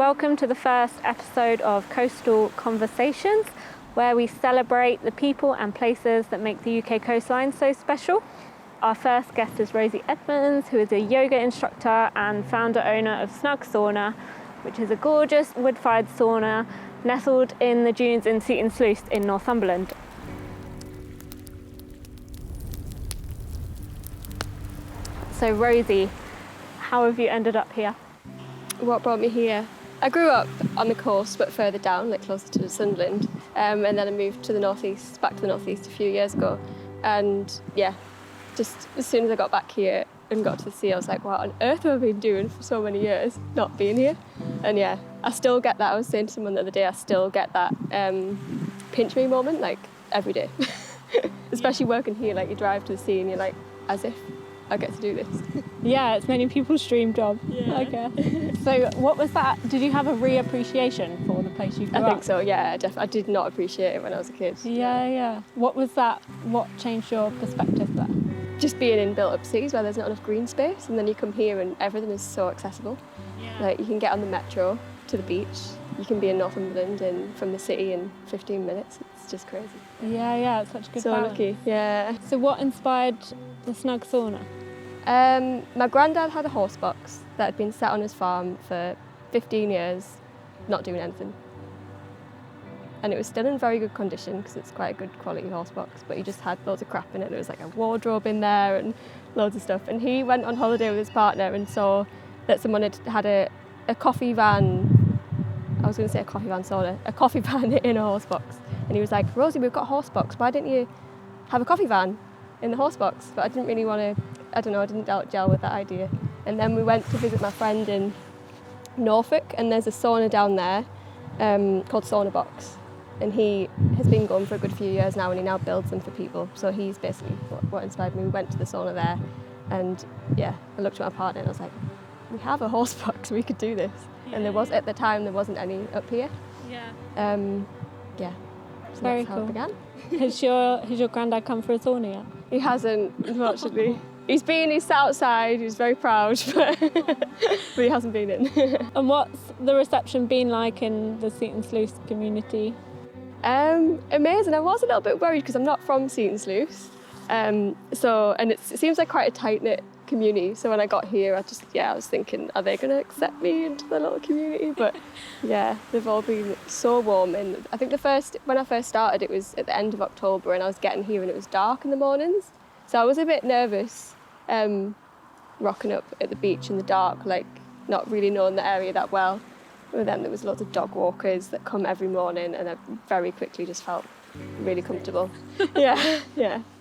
welcome to the first episode of Coastal Conversations, where we celebrate the people and places that make the UK coastline so special. Our first guest is Rosie Edmonds, who is a yoga instructor and founder-owner of Snug Sauna, which is a gorgeous wood-fired sauna nestled in the dunes in Seaton Sluice in Northumberland. So Rosie, how have you ended up here? What brought me here? I grew up on the coast, but further down, like closer to Sunderland, and then I moved to the northeast, back to the northeast a few years ago. And yeah, just as soon as I got back here and got to the sea, I was like, what on earth have I been doing for so many years, not being here? And yeah, I still get that. I was saying to someone the other day, I still get that pinch me moment, like every day. Especially working here, like you drive to the sea and you're like, as if I get to do this. Yeah, it's many people's dream job. Yeah. Okay. So what was that? Did you have a reappreciation for the place you grew up? I think so, yeah. I did not appreciate it when I was a kid. Yeah. What was that? What changed your perspective there? Just being in built-up cities where there's not enough green space, and then you come here and everything is so accessible. Yeah. Like you can get on the metro to the beach. You can be in Northumberland and from the city in 15 minutes. It's just crazy. Yeah, it's such a good so balance. Lucky, yeah. So what inspired the Snug Sauna? My granddad had a horse box that had been sat on his farm for 15 years, not doing anything. And it was still in very good condition because it's quite a good quality horse box, but he just had loads of crap in it. There was like a wardrobe in there and loads of stuff. And he went on holiday with his partner and saw that someone had a coffee van, I was going to say a coffee van sauna, a coffee van in a horse box. And he was like, Rosie, we've got a horse box, why didn't you have a coffee van in the horse box? But I didn't really want to, I didn't gel with that idea. And then we went to visit my friend in Norfolk, and there's a sauna down there called Sauna Box. And he has been going for a good few years now, and he now builds them for people. So he's basically what inspired me. We went to the sauna there, and yeah, I looked at my partner and I was like, we have a horse box, we could do this. Yeah. And there was, at the time, there wasn't any up here. Yeah. Yeah. So very that's cool. How it began. Has your granddad come for a sauna yet? He hasn't, unfortunately. He's sat outside, he's very proud, but he hasn't been in. And what's the reception been like in the Seaton Sluice community? Amazing. I was a little bit worried because I'm not from Seaton Sluice. And it seems like quite a tight-knit community. So when I got here, I was thinking, are they going to accept me into the little community? But yeah, they've all been so warm. And I think when I first started, it was at the end of October, and I was getting here and it was dark in the mornings. So I was a bit nervous, rocking up at the beach in the dark, like not really knowing the area that well. But then there was lots of dog walkers that come every morning, and I very quickly just felt really comfortable. Yeah.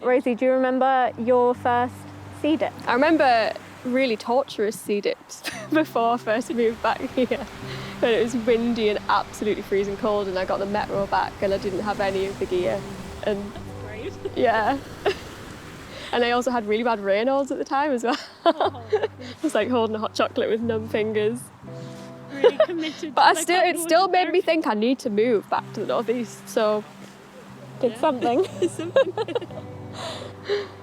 Rosie, do you remember your first sea dip? I remember really torturous sea dips before I first moved back here. But it was windy and absolutely freezing cold, and I got the metro back and I didn't have any of the gear. And that's great. Yeah. And I also had really bad Raynaud's at the time as well. Oh. I was like holding a hot chocolate with numb fingers. Really committed. But it still made me think I need to move back to the northeast. So did something.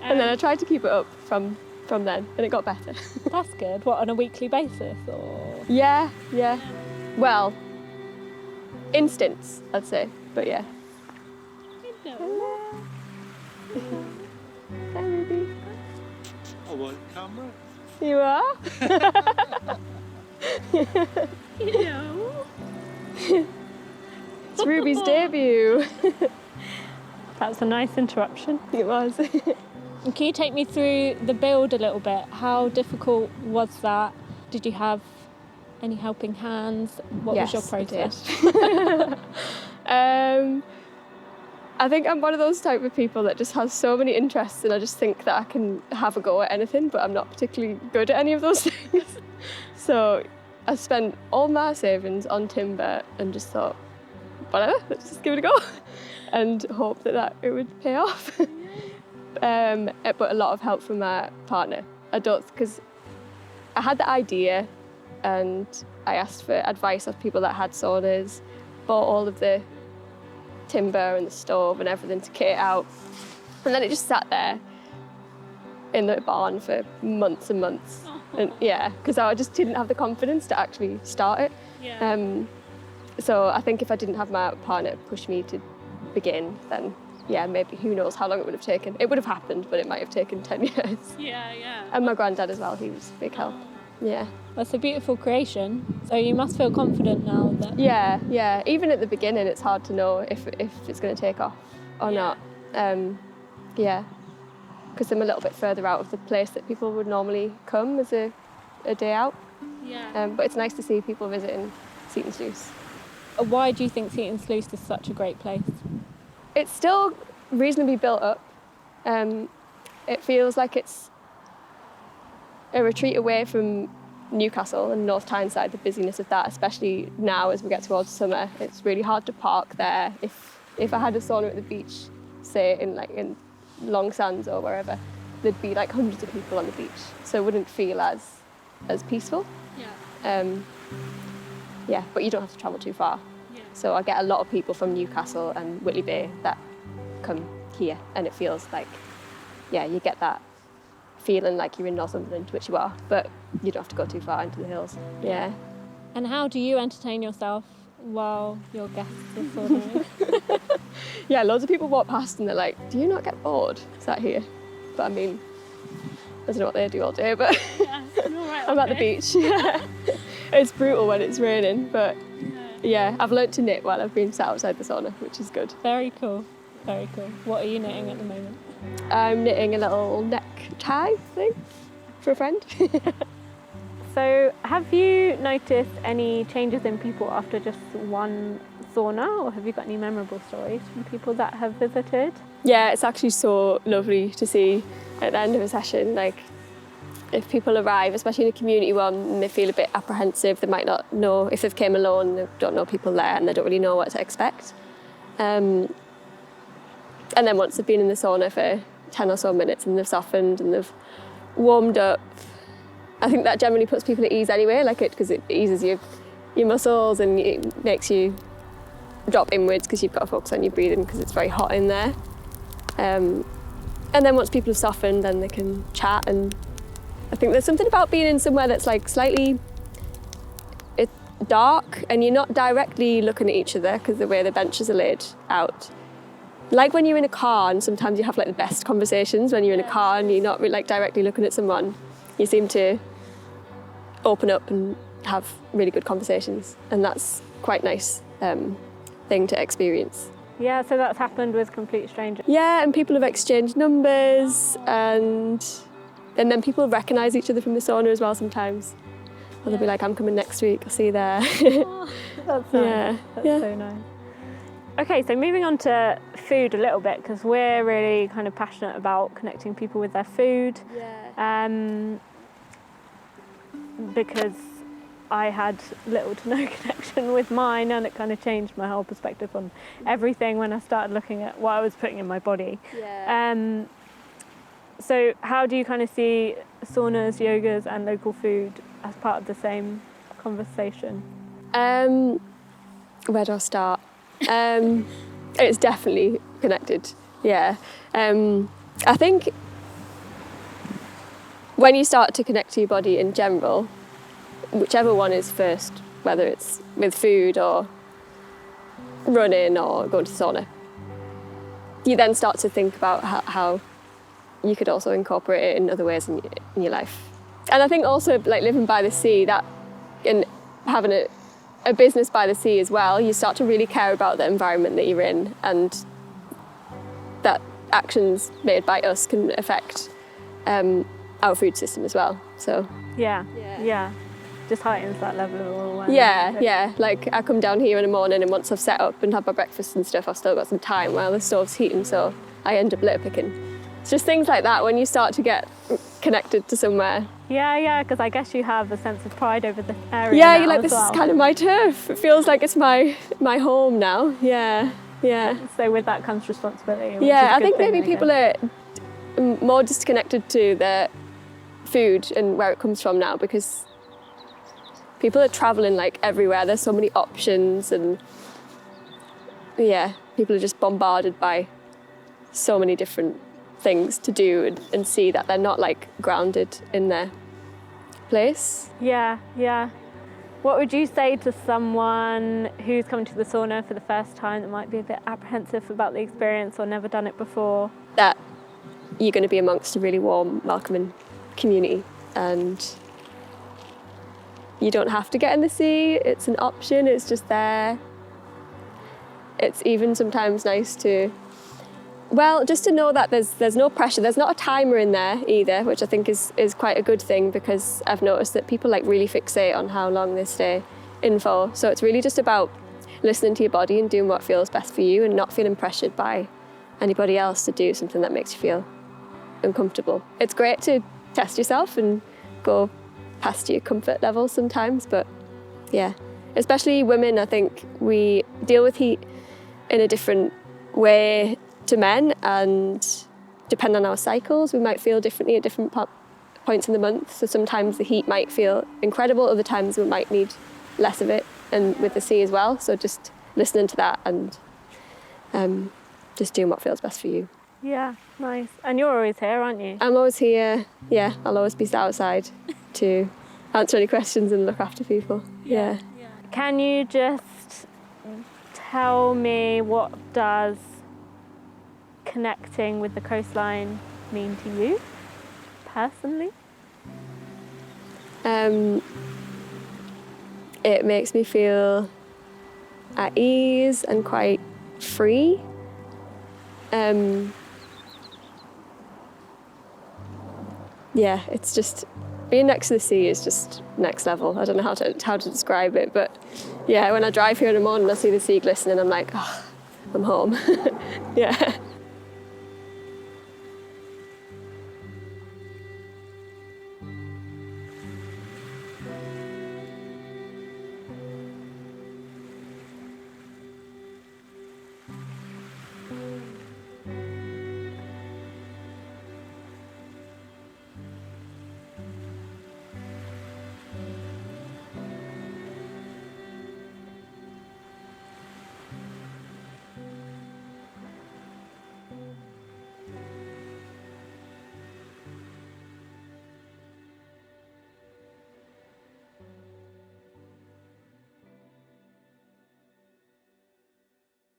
And then I tried to keep it up from then, and it got better. That's good. What, on a weekly basis, or? Yeah. Well, instance, I'd say, but yeah. Hello. Hi, Ruby. I want camera. You are? Hello. It's Ruby's debut. That's a nice interruption. It was. Can you take me through the build a little bit? How difficult was that? Did you have any helping hands? What was your process? I think I'm one of those type of people that just has so many interests, and I just think that I can have a go at anything, but I'm not particularly good at any of those things. So I spent all my savings on timber and just thought, whatever, let's just give it a go and hope that it would pay off. But a lot of help from my partner. Because I had the idea and I asked for advice of people that had saunas, bought all of the timber and the stove and everything to kit out. And then it just sat there in the barn for months and months. And yeah, because I just didn't have the confidence to actually start it. Yeah. So I think if I didn't have my partner push me to begin, then yeah, maybe who knows how long it would have taken. It would have happened, but it might have taken 10 years. Yeah. And my granddad as well, he was a big help. Yeah. That's a beautiful creation. So you must feel confident now that... Yeah. Even at the beginning, it's hard to know if it's going to take off or not. Yeah. Because I'm a little bit further out of the place that people would normally come as a day out. Yeah. But it's nice to see people visiting Seaton Sluice. Why do you think Seaton Sluice is such a great place? It's still reasonably built up. It feels like it's a retreat away from Newcastle and North Tyneside, the busyness of that, especially now as we get towards summer. It's really hard to park there. If I had a sauna at the beach, say in Long Sands or wherever, there'd be like hundreds of people on the beach, so it wouldn't feel as peaceful. Yeah, but you don't have to travel too far. So I get a lot of people from Newcastle and Whitley Bay that come here, and it feels like, yeah, you get that feeling like you're in Northumberland, which you are, but you don't have to go too far into the hills. Yeah. And how do you entertain yourself while your guests are saunering? Yeah, loads of people walk past and they're like, do you not get bored sat here? But I mean, I don't know what they do all day, but I'm at the beach. Yeah. It's brutal when it's raining, but yeah, I've learnt to knit while I've been sat outside the sauna, which is good. Very cool. What are you knitting at the moment? I'm knitting a little neck tie thing for a friend. So have you noticed any changes in people after just one sauna, or have you got any memorable stories from people that have visited? Yeah, it's actually so lovely to see at the end of a session, like if people arrive, especially in a community one, and they feel a bit apprehensive, they might not know, if they've came alone, they don't know people there and they don't really know what to expect. And then once they've been in the sauna for 10 or so minutes and they've softened and they've warmed up, I think that generally puts people at ease anyway, because it eases your muscles and it makes you drop inwards because you've got to focus on your breathing because it's very hot in there. And then once people have softened, then they can chat, and I think there's something about being in somewhere that's like slightly dark and you're not directly looking at each other because the way the benches are laid out. Like when you're in a car, and sometimes you have like the best conversations when you're in a car and you're not like directly looking at someone. You seem to open up and have really good conversations, and that's quite nice thing to experience. Yeah, so that's happened with complete strangers. Yeah, and people have exchanged numbers, and then people recognise each other from the sauna as well sometimes. Or they'll be like, I'm coming next week, I'll see you there. Oh, that's nice. Yeah. That's so nice. Okay, so moving on to food a little bit, because we're really kind of passionate about connecting people with their food. Yeah. Because I had little to no connection with mine, and it kind of changed my whole perspective on everything when I started looking at what I was putting in my body. Yeah. So how do you kind of see saunas, yogas and local food as part of the same conversation? Where do I start? It's definitely connected, yeah. I think when you start to connect to your body in general, whichever one is first, whether it's with food or running or going to the sauna, you then start to think about how you could also incorporate it in other ways in your life. And I think also like living by the sea, that and having a business by the sea as well, you start to really care about the environment that you're in, and that actions made by us can affect our food system as well. So yeah, just heightens that level of awareness. Yeah. Like I come down here in the morning, and once I've set up and had my breakfast and stuff, I've still got some time while the stove's heating, so I end up litter picking. It's just things like that when you start to get connected to somewhere. Yeah, because I guess you have a sense of pride over the area. Yeah, now you're like, as this well. is kind of my turf. It feels like it's my home now. Yeah. So with that comes responsibility. Yeah, I think maybe people are more disconnected to their food and where it comes from now, because people are travelling like everywhere. There's so many options, and yeah, people are just bombarded by so many different things to do and see that they're not like grounded in their place. Yeah, yeah. What would you say to someone who's coming to the sauna for the first time that might be a bit apprehensive about the experience or never done it before? That you're going to be amongst a really warm, welcoming community, and you don't have to get in the sea. It's an option, it's just there. It's even sometimes nice to, well, just to know that there's no pressure. There's not a timer in there either, which I think is quite a good thing, because I've noticed that people like really fixate on how long they stay in for. So it's really just about listening to your body and doing what feels best for you and not feeling pressured by anybody else to do something that makes you feel uncomfortable. It's great to test yourself and go past your comfort level sometimes, but yeah, especially women, I think we deal with heat in a different way to men, and depending on our cycles, we might feel differently at different points in the month. So sometimes the heat might feel incredible, other times we might need less of it, and with the sea as well. So just listening to that and just doing what feels best for you. Yeah, nice. And you're always here, aren't you? I'm always here. Yeah, I'll always be outside to answer any questions and look after people. Yeah. Can you just tell me, what does connecting with the coastline mean to you personally? It makes me feel at ease and quite free. Yeah, it's just, being next to the sea is just next level. I don't know how to describe it, but yeah, when I drive here in the morning, I see the sea glistening, I'm like, oh, I'm home. Yeah.